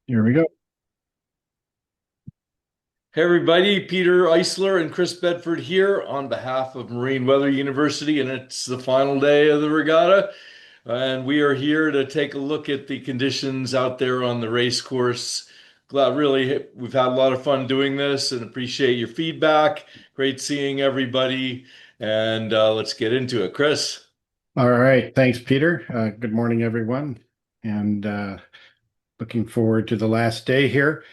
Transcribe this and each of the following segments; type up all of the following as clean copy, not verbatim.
Here we go. Hey everybody, Peter Isler and Chris Bedford here on behalf of Marine Weather University, and it's the final day of the regatta. And we are here to take a look at the conditions out there on the race course. Glad really we've had a lot of fun doing this and appreciate your feedback. Great seeing everybody, and let's get into it. Chris. All right. Thanks, Peter. Good morning, everyone. And looking forward to the last day here.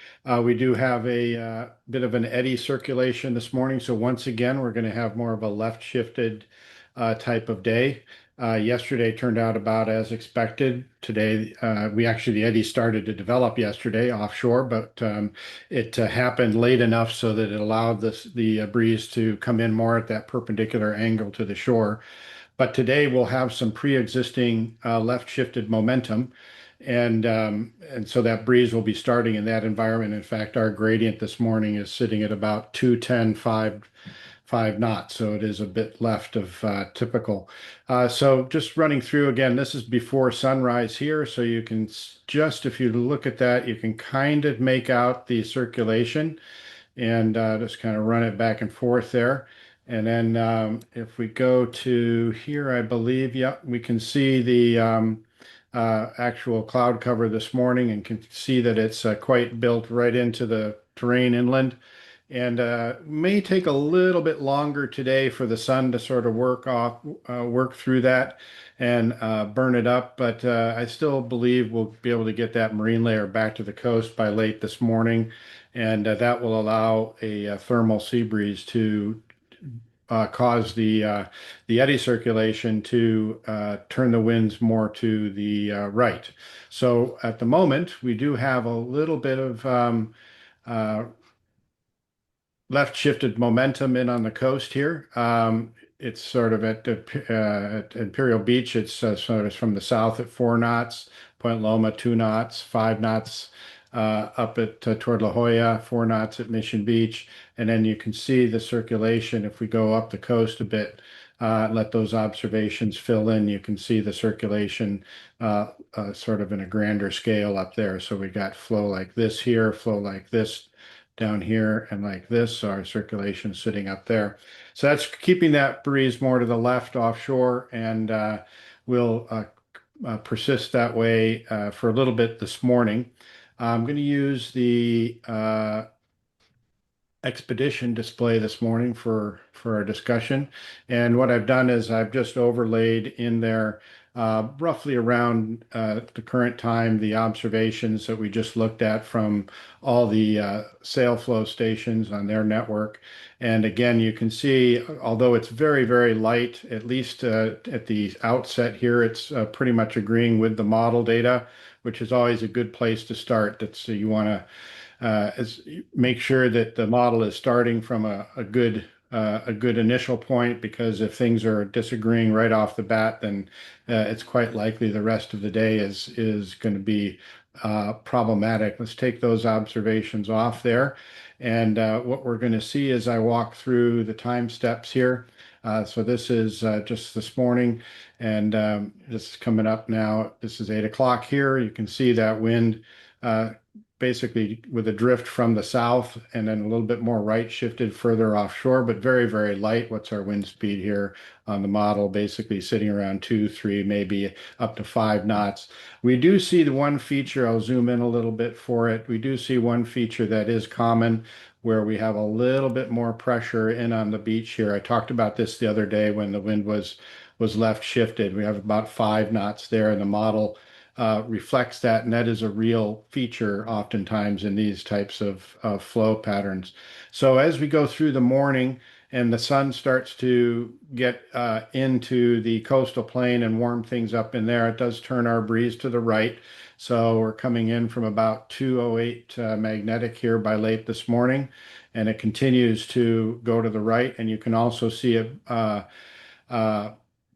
We do have a bit of an eddy circulation this morning. So once again, we're going to have more of a left shifted type of day. Yesterday turned out about as expected. Today, the eddy started to develop yesterday offshore, but it happened late enough so that it allowed the breeze to come in more at that perpendicular angle to the shore. But today we'll have some pre-existing left shifted momentum. And so that breeze will be starting in that environment. In fact, our gradient this morning is sitting at about 210, 5 knots. So it is a bit left of typical. So just running through again, this is before sunrise here. So you can just, if you look at that, you can kind of make out the circulation and just kind of run it back and forth there. And then if we go to here, I believe, yeah, we can see the actual cloud cover this morning and can see that it's quite built right into the terrain inland. And may take a little bit longer today for the sun to sort of work through that and burn it up. But I still believe we'll be able to get that marine layer back to the coast by late this morning, and that will allow a thermal sea breeze to cause the eddy circulation to turn the winds more to the right. So at the moment, we do have a little bit of uh, left shifted momentum in on the coast here. It's sort of at Imperial Beach. It's sort of from the south at 4 knots, Point Loma 2 knots, 5 knots up at toward La Jolla, 4 knots at Mission Beach, and then you can see the circulation if we go up the coast a bit. Let those observations fill in. You can see the circulation sort of in a grander scale up there. So we got flow like this here, flow like this down here and like this. So our circulation sitting up there. So that's keeping that breeze more to the left offshore and will persist that way for a little bit this morning. I'm going to use the expedition display this morning for our discussion. And what I've done is I've just overlaid in there roughly around the current time the observations that we just looked at from all the sail flow stations on their network. And again, you can see, although it's very, very light, at least at the outset here, it's pretty much agreeing with the model data, which is always a good place to start. That's you want to make sure that the model is starting from a good initial point, because if things are disagreeing right off the bat, then it's quite likely the rest of the day is going to be problematic. Let's take those observations off there. And what we're going to see as I walk through the time steps here. So this is just this morning, and this is coming up now. This is 8 o'clock here. You can see that wind uh, basically with a drift from the south and then a little bit more right shifted further offshore, but very, very light. What's our wind speed here on the model? Basically sitting around 2, 3, maybe up to 5 knots. We do see the one feature, I'll zoom in a little bit for it. We do see one feature that is common where we have a little bit more pressure in on the beach here. I talked about this the other day when the wind was left shifted. We have about 5 knots there in the model reflects that, and that is a real feature oftentimes in these types of flow patterns. So as we go through the morning and the sun starts to get into the coastal plain and warm things up in there, it does turn our breeze to the right. So we're coming in from about 208 magnetic here by late this morning, and it continues to go to the right. And you can also see it uh,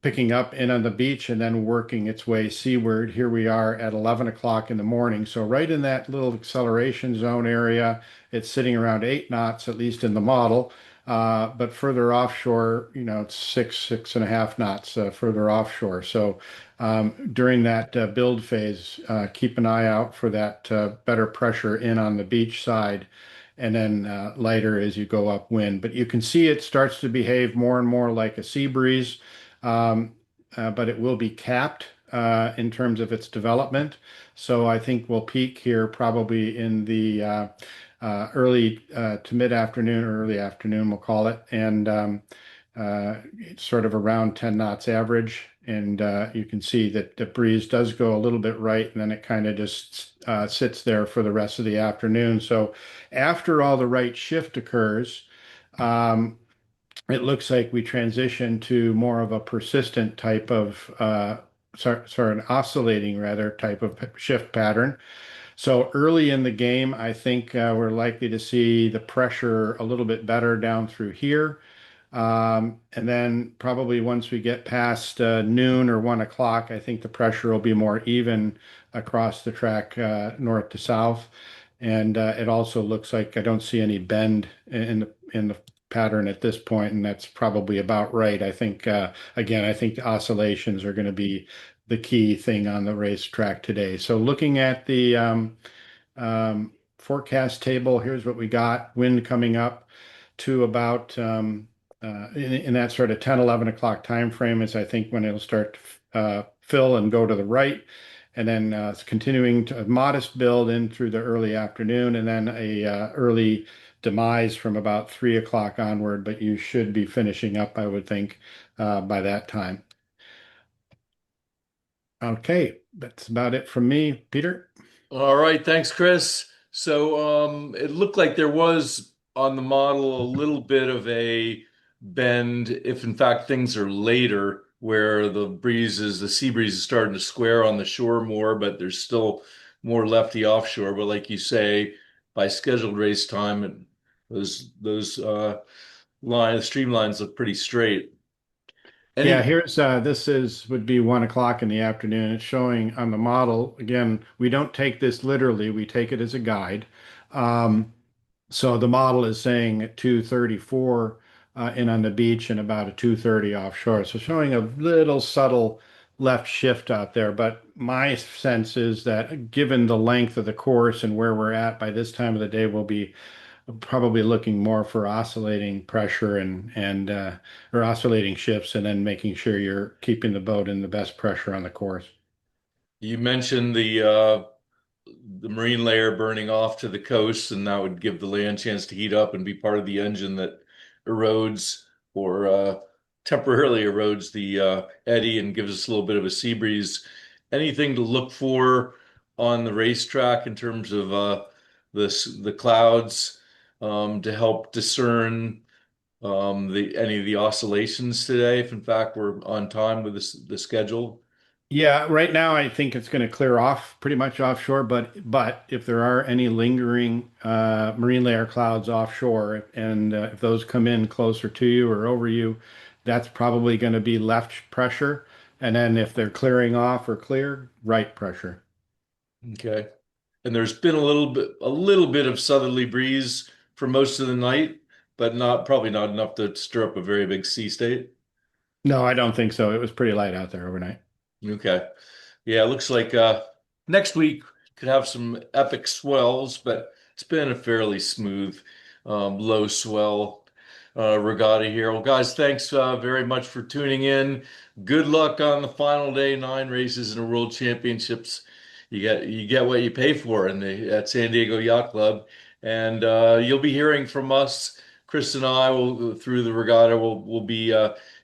picking up in on the beach and then working its way seaward. Here we are at 11 o'clock in the morning. So right in that little acceleration zone area, it's sitting around 8 knots, at least in the model. But further offshore, it's 6.5 knots further offshore. So During that build phase, keep an eye out for that better pressure in on the beach side and then lighter as you go upwind. But you can see it starts to behave more and more like a sea breeze, um, but it will be capped in terms of its development. So I think we'll peak here probably in the early to mid-afternoon or early afternoon, we'll call it, and it's sort of around 10 knots average. And you can see that the breeze does go a little bit right, and then it kind of just sits there for the rest of the afternoon. So after all the right shift occurs, um, it looks like we transition to more of a persistent type of, sorry, an oscillating rather type of shift pattern. So early in the game, I think we're likely to see the pressure a little bit better down through here. And then probably once we get past noon or 1 o'clock, I think the pressure will be more even across the track north to south. And it also looks like I don't see any bend in the pattern at this point, and that's probably about right. I think again, I think the oscillations are going to be the key thing on the racetrack today. So looking at the forecast table, here's what we got. Wind coming up to about in that sort of 10, 11 o'clock time frame is I think when it'll start to fill and go to the right. And then it's continuing to a modest build in through the early afternoon and then a early demise from about 3 o'clock onward. But you should be finishing up, I would think, by that time. Okay, that's about it from me, Peter. All right, thanks, Chris. So it looked like there was on the model a little bit of a bend if in fact things are later where the sea breeze is starting to square on the shore more, but there's still more lefty offshore. But like you say, by scheduled race time, those streamlines look pretty straight. Yeah, Any here's this is would be 1 o'clock in the afternoon. It's showing on the model. Again, we don't take this literally, we take it as a guide. Um, so the model is saying at 2:34 in on the beach and about a 2:30 offshore. So showing a little subtle left shift out there. But my sense is that given the length of the course and where we're at by this time of the day, we'll be probably looking more for oscillating pressure and or oscillating shifts, and then making sure you're keeping the boat in the best pressure on the course. You mentioned the marine layer burning off to the coast, and that would give the land chance to heat up and be part of the engine that erodes or temporarily erodes the eddy and gives us a little bit of a sea breeze. Anything to look for on the racetrack in terms of the clouds to help discern the any of the oscillations today, if in fact we're on time with the schedule? Yeah, right now I think it's going to clear off pretty much offshore, but if there are any lingering marine layer clouds offshore, and if those come in closer to you or over you, that's probably going to be left pressure. And then if they're clearing off or clear, right pressure. Okay. And there's been a little bit of southerly breeze for most of the night, but probably not enough to stir up a very big sea state. No, I don't think so. It was pretty light out there overnight. Okay. Yeah, it looks like next week could have some epic swells, but it's been a fairly smooth low swell regatta here. Well, guys, thanks very much for tuning in. Good luck on the final day, 9 races in the World Championships. You get what you pay for at San Diego Yacht Club, and you'll be hearing from us. Chris and I will through the regatta. We'll be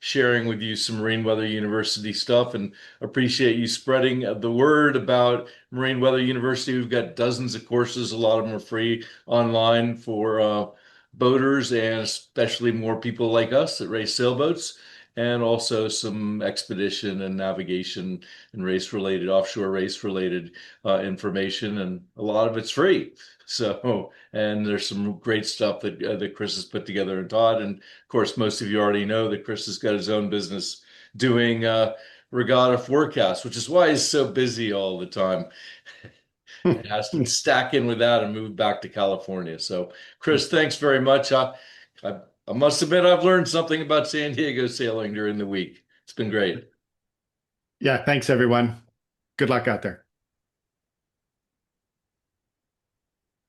sharing with you some Marine Weather University stuff, and appreciate you spreading the word about Marine Weather University. We've got dozens of courses. A lot of them are free online for boaters and especially more people like us that race sailboats, and also some expedition and navigation and race related, offshore race related information. And a lot of it's free. So, and there's some great stuff that Chris has put together and taught. And of course, most of you already know that Chris has got his own business doing regatta forecast, which is why he's so busy all the time. And has to stack in with that and move back to California. So, Chris, thanks very much. I must admit, I've learned something about San Diego sailing during the week. It's been great. Yeah, thanks everyone. Good luck out there.